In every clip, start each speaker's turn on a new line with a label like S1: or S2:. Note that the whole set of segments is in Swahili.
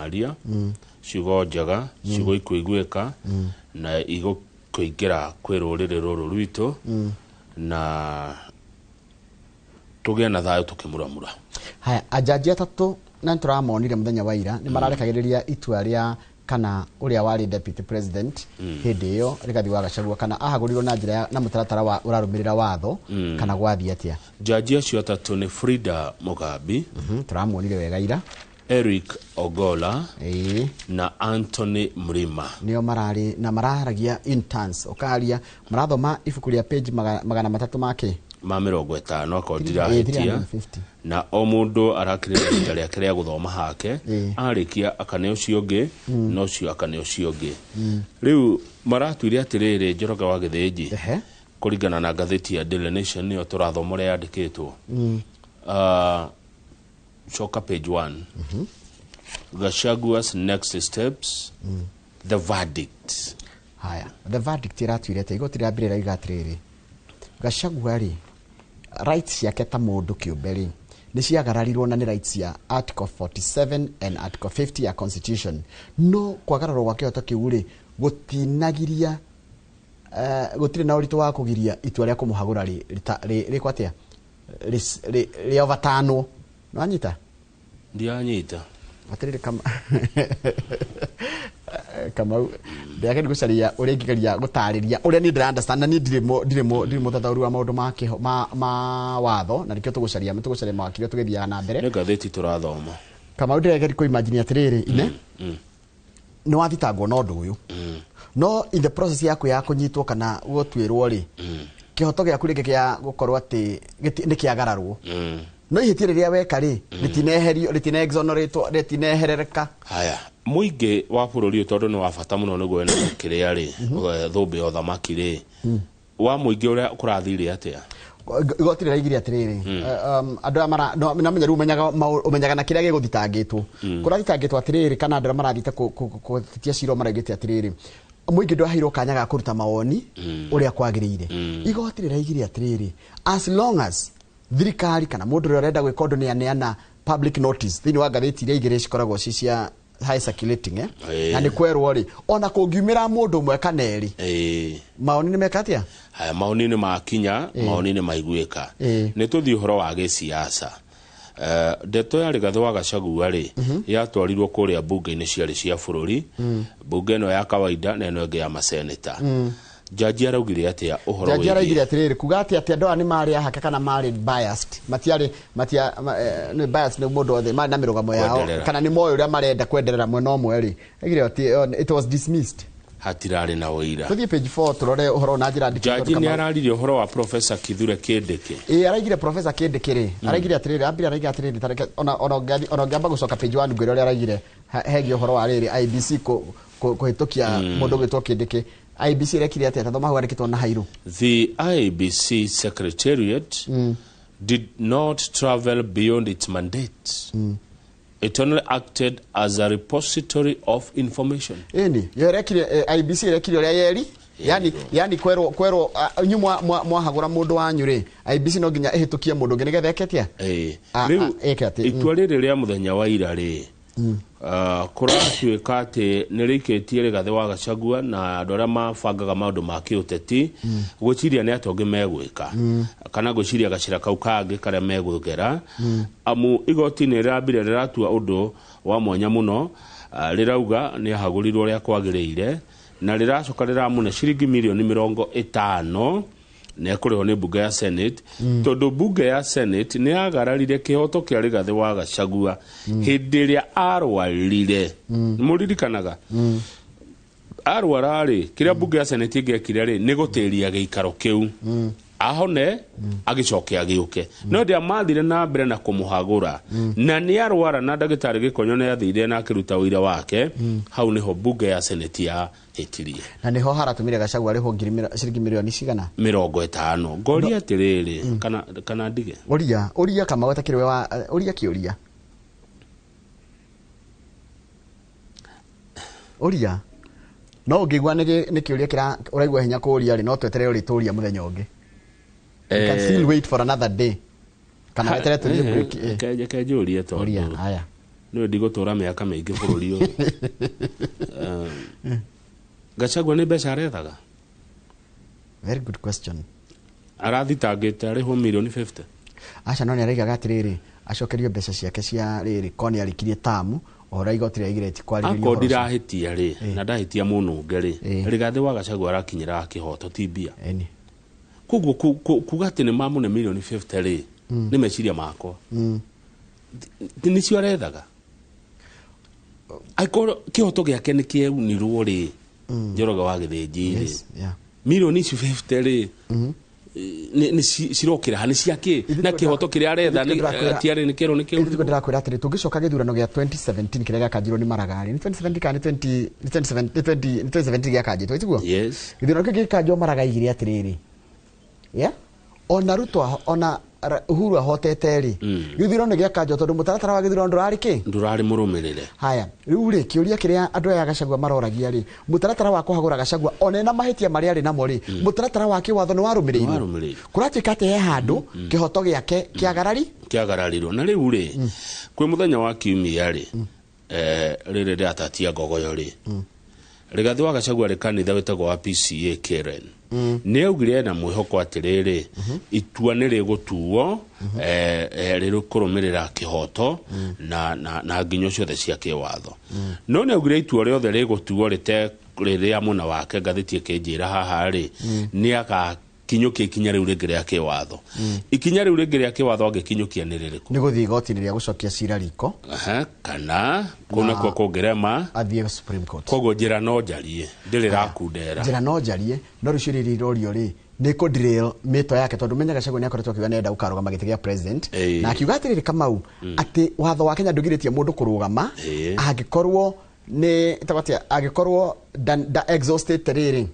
S1: maria ciugo njega ciugo ikuiguika na igũkũingĩra kwĩ rũrĩrĩ rũrũ rwitũ na tũgĩa na thayũ tũkĩmuramura.
S2: Haya, ajaji atatũ na tũramonire mũthenya wa ira nĩ mararekagĩrĩria itua rĩa kana uria wari deputy president hindi iyo Rigathi wa Gachagua kana ahagũrirwo na njĩra na mũtaratara wa ũrarũmĩrĩra watho kana gwathi atia.
S1: Jaji acio atatũ nĩ Frida Mugambi,
S2: tũramuonire wega ira,
S1: Eric Ogola na Anthony Mrima.
S2: Nio marari na maraharagia interns okaria marathoma ibuku rĩa page 300 make
S1: ma 50 akondira hitia na o mundu arakirira ihinda rĩake rĩa gũthoma hake arĩkia akane ũcio ũngĩ no cio akane ũcio ũngĩ. Rĩu maratuire atirĩrĩ Njoroge wa Gĩthĩnji kũringana na ngathĩti ya Daily Nation nĩyo tũrathoma ũrĩa yandĩkĩtwo. Choka page 1. Gachagua's next steps, the verdict.
S2: Haya, the verdict iratuire ati igoti rĩa mbere raiga atirĩrĩ Gachagua ri rights yake ta mũndũ kĩũmbe ri nĩ ciagararirwo na nĩ rights ya article 47 and article 50 ya constitution. No kwagararwo gwa kĩhoto kĩu ri gũtinagiria gũtirĩ na ũritũ wa kũgiria itua rĩa kũmũhagũra rĩ kwatia rĩ overturn. No anyita
S1: ndianyita
S2: atirĩrĩ kama ndĩake nĩ gũcaria ũrĩa ingĩgeria gũtarĩria ũrĩa niĩ ndĩra-understand na niĩ ndirĩ mũthathaũri wa maũndũ ma watho na nĩkĩo tũgũcaria mawakiri tũgĩthiaga na mbere.
S1: Nĩ ngathĩti tũrathoma.
S2: Kama ndĩreke kũ-imagine atirĩrĩ ine nĩ wathitangwo na ũndũ ũyũ no in the process yaku ya kũnyitwo kana gũtuĩrwo rĩ kĩhoto gĩaku rĩngĩ gĩa gũkorwo atĩ nĩ kĩagararwo no ihĩtia rĩrĩa weka rĩ rĩtineherio rĩtine-exoneratwo rĩtineherereka.
S1: Haya, mũingĩ wa bũrũri tondũ nĩ wa bata mũno nĩguo ene kĩrĩa rĩ thũmbĩ ya ũthamaki rĩ wa mũingĩ ũrĩa kũrathire atĩa
S2: igoti rĩraigire atirĩrĩ andũ aya namenya rĩu ũmenyaga na kĩrĩa gĩgũthitangĩtwo kũrathitangĩtwo atirĩrĩ kana andũ arĩa marathite kũtetia cira maraigĩte atirĩrĩ mũingĩ ndwaheirwo kanya ga kũruta mawoni ũrĩa kwagĩrĩire. Igoti rĩraigire atirĩrĩ as long as thirikari kana mũndũ ũrĩa ũrenda gwĩka ũndũ nĩaneana public notice thĩinĩ wa ngathĩti iria igĩrĩ cikoragwo ci cia high circulating na nĩ kwerwo rĩ ona kũngiumĩra mũndũ ũmwe kana erĩ maoni nĩ meka atĩa.
S1: Haya, maoni nĩ makinya maoni nĩ maiguĩka. Nĩ tũthiĩ ũhoro wa gĩsiasa. Ndeto ya Rigathi wa Gachagua rĩ yatwarirwo kũrĩa mbunge-inĩ ciarĩ cia bũrũri mbunge ĩno ya kawaida na ĩno ĩngĩ ya maseneta. Jaji araugire atia ũhoro wĩgiĩ. Jaji araugire atirĩrĩ kuga atĩ andũ aya nĩ marĩ ahake kana marĩ biased nĩ biased nĩ mũndũ othe marĩ na mĩrũgamo yao kana nĩ moĩ ũrĩa marenda kwenderera mwena ũmwe rĩ augire atĩ it was dismissed hatirarĩ na ũira. Tũthiĩ page 4 tũrore ũhoro na njĩra nditũ. Jaji nĩ araririe ũhoro wa Professor Kithure Kindiki. Araigire Professor Kindiki rĩ araigire atirĩrĩ ambire araigire atirĩrĩ tareke ona ngamba gũcoka page 1 ngwĩra ũrĩa araigire hegie ũhoro wa rĩrĩ IBC kũhĩtũkia mũndũ gwĩtwo Kindiki. IBC rekire atia tathoma hau andĩkĩtwo na hairu. The IBC secretariat did not travel beyond its mandate. It only acted as a repository of information. Eni yerekire IBC rekire ũrĩa yeri yani kwerwo nyumwa mwahagũra mũndũ wanyu rĩ IBC no nginya ehĩtũkie mũndũ ũngĩ nĩgetha eketia. Rĩu itua rĩrĩ rĩa mũthenya wa ira rĩ kũratuĩka atĩ nĩ rĩikĩtie Rigathi wa Gachagua na andũ arĩa mabangaga maũndũ ma kĩũteti gwĩciria nĩ atonge megwĩka kana gwĩciria gacĩra kau kangĩ karĩa megũgera amu igoti nĩ rĩrambire rĩratua ũndũ wa mwanya mũno rĩrauga nĩ ahagũrirwo ũrĩa kwagĩrĩire na rĩracoka rĩramũne ciringi mirioni 50 na kũrĩho nĩ mbunge ya Senate tondũ mbunge ya Senate nĩ agararire kĩhoto kĩa Rigathi wa Gachagua hĩndĩ ĩrĩa arwarire. Mũririkanaga arwara rĩ kĩrĩa mbunge ya Senate ĩngĩekire rĩ nĩ gũtĩria gĩikaro kĩu ahone agĩcoke agĩũke no ndĩa mathire na mbere na kũmũhagũra na nĩ arwara na ndagĩtarĩ Gĩkonyo nĩ athire na akĩruta ũira wake hau nĩho mbunge ya Senate ya hĩtirie na nĩho haratũmire Gachagua rĩho ciringi mirioni cigana 50 ngoria atĩrĩrĩ kana ndige ũria kama wetakĩrwe wa ũria kĩũria ũria no ngĩigua nĩ kĩũria kĩra ũraigua hinya kũũria rĩ no twetere ũrĩtũria mũthenya ũngĩ. You can still wait for another day. Kana wetere tũrie break. Kenjuria to. Haya. no ndigotora miaka maingi bururi uyu Gachagua ni mbeca arethaga
S2: Very good question.
S1: Arathitangite ariho million 50
S2: Aca no ni araigaga atiriri acokerio mbeca ciake cia riri koni arikirie tamu ohora igoti raigire ti kwaririo
S1: ako ndirahitia ri na ndahitia mununge ri Rigathi wa Gachagua arakinyira kihoto tibia kuguo kuga ati ni mamune million 50 ri ni meciria makwa ni cio arethaga aiko kihoto giake ni kieunirwo ri Njoroge wa Githinji ri million 50 ri ni cirokira hani ciake na kihoto kiria aretha ni atiari ni kero ni kiu
S2: ndiko ndirakwira atiri tungicoka githurano gia 2017 kiria gakanjirwo ni Maragari ni 2017 kana 2017 gia kanjitwo itiguo
S1: yes
S2: githurano kiki kanjwo Maragari igire atiriri ona Ruto ona Uhuru ahotete ri githurano gia kanjwo tondu mutaratara wa githurano ndurari ki
S1: ndurari murumirire
S2: haya riu ri kiuria kiria andu aya Gachagua maroragia ri mutaratara wa kuhagura Gachagua ona na mahitia mari ari namo ri mutaratara wa kiwatho ni warumiriirwo kuratika ati he handu kihoto giake kiagararirwo na riu ri kwi muthenya wa kiumia ri riri riatatia ngogoyo ri Rigathi wa Gachagua ri kanitha wetagwo wa PCA Karen ni augire na mwihoko atiriri itua ni rigutuo rirukurumirira kihoto na nginyo ciothe cia kiwatho no ni augire itua riothe rigutuo rite riria muna wake ngathiti ikinjira haha ri ni aka kinyukia ikinya riu ringi ria kiwatho ikinya riu ringi ria kiwatho angikinyukia ni ririku ni guthii igoti-ini ria gucokia cira riko
S1: kana kuna kwa kongerema
S2: athie Supreme Court
S1: kogo njira no njarie ndiri rakundera
S2: njira no njarie no ruciriri rorio ri ni ko drill mito yake tondu menyaga Gachagua ni akoretwo akiuga nenda ukarugama giti gia president na akiuga atiriri Kamau ati watho wa Kenya ndugiritie mundu kurugama angikorwo ni tabatia angikorwo exhausted riri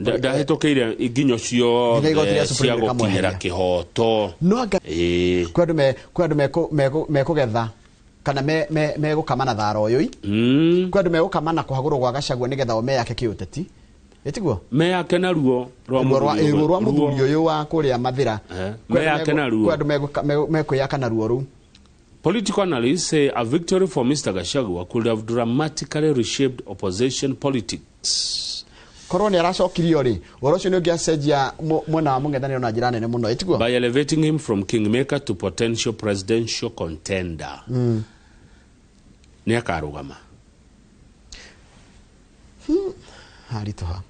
S1: ndahitukiire iginyo cio cia gukinyira kihoto
S2: no anga kwandu mekugetha kana me gukamana tharo uyu kwandu me gukamana kuhagurwo gwa Gachagua nigetha ome yake kiuteti etiguo
S1: me yake na ruo
S2: rwa muthuri uyu wa kuria mathira
S1: me yake na ruo
S2: kwandu me kuyaka na ruo ru.
S1: Political analysts say a victory for Mr. Gachagua could have dramatically reshaped opposition politics.
S2: Koroni aracokirio ri worocio ni ungiacenjia mwena wa mung'ethaniro na njira nene muno itiguo
S1: by elevating him from kingmaker to potential presidential contender ni akarugama haritoha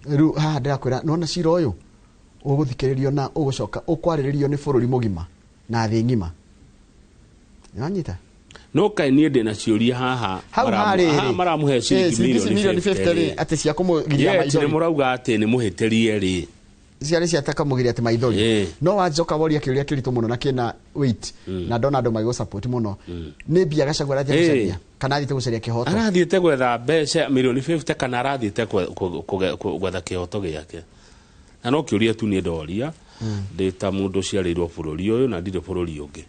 S1: riu haha ndirakwira nona cira uyu uguthikiririo na ugucoka ukwaririo ni bururi mugima na thi ngima nanyita no kai nie ndina ciuria haha maramuhe
S2: million 50 ati cia kumugiria maithori
S1: ni murauga ati ni muhitirie ri
S2: ciari ciataka mugiria ati maithori no wanjoka woria kiuria kiritu muno na kina wait na ndona andu maigo support muno ni bia Gachagua arathie gucaria kana athite gucaria kihoto
S1: arathiite gwetha mbeca million 50 kana arathiite gwetha kihoto giake na no kiuria tu ni ndoria ndita mundu ciarirwo bururi uyu na ndire bururi ungi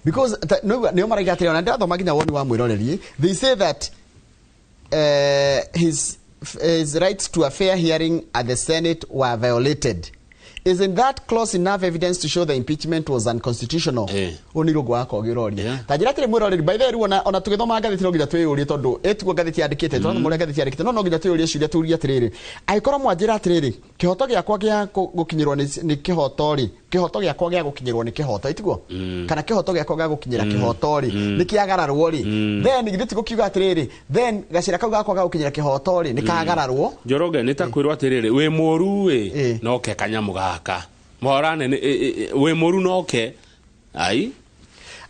S2: because no maraigatire ona ndathoma nginya woni wa mwiroreri they say that his rights to a fair hearing at the Senate were violated. Isn't that close enough evidence to show the impeachment was unconstitutional? Onirugo wako giroria. Tajira tire mwiroreri by the way ona tugithoma ngathiti nginya twiyurie tondu etugo ngathiti yandikite tondu muria ngathiti yandikite no nginya twiyurie ciuria turia atiriri aikora mwanjira atiriri kihoto giakwa gia gukinyirwo ni kihoto ri kihoto giakwa gia gukinyirwo ni kihoto itiguo kana kihoto giakwa gia gukinyira kihoto ri ni kiagararwo ri then githiti gukiuga atiriri then gacira kau gakwa ga gukinyira kihoto ri ni kagararwo
S1: Njoroge ni ta kwirwo atiriri wi muru no ke kanyamu gaka morane wi muru no ke ai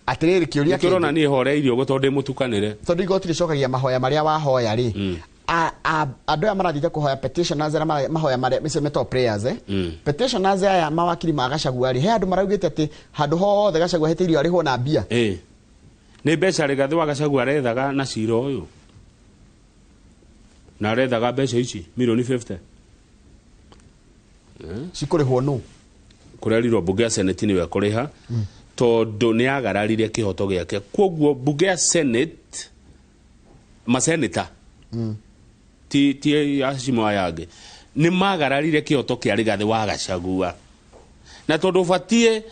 S2: atiriri kiuria
S1: kirona ni horeirio gutonde mutukanire
S2: tondu igoti ricokagia mahoya maria wahoya ri andu aya marathite kuhoya petitioners aya mahoya maria meto prayers petitioners aya mawakiri ma Gachagua ri he andu maraugite ati handu hothe Gachagua hetirio ariho na mbia
S1: ni mbeca Rigathi wa Gachagua arethaga na cira uyu na arethaga mbeca ici million 50
S2: cikurihwo nu
S1: kurerirwo bunge ya Senate ni we kuriha tondu ni agararire kihoto giake koguo bunge ya Senate maseneta ti acimo ayage ni magararire kihoto kia Rigathi wa Gachagua na tondu batie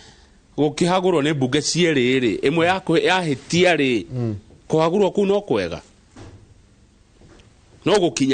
S1: gukihagurwo ni mbunge cieri ri imwe yahitia ri kuhagurwo ku no kwega no gukinya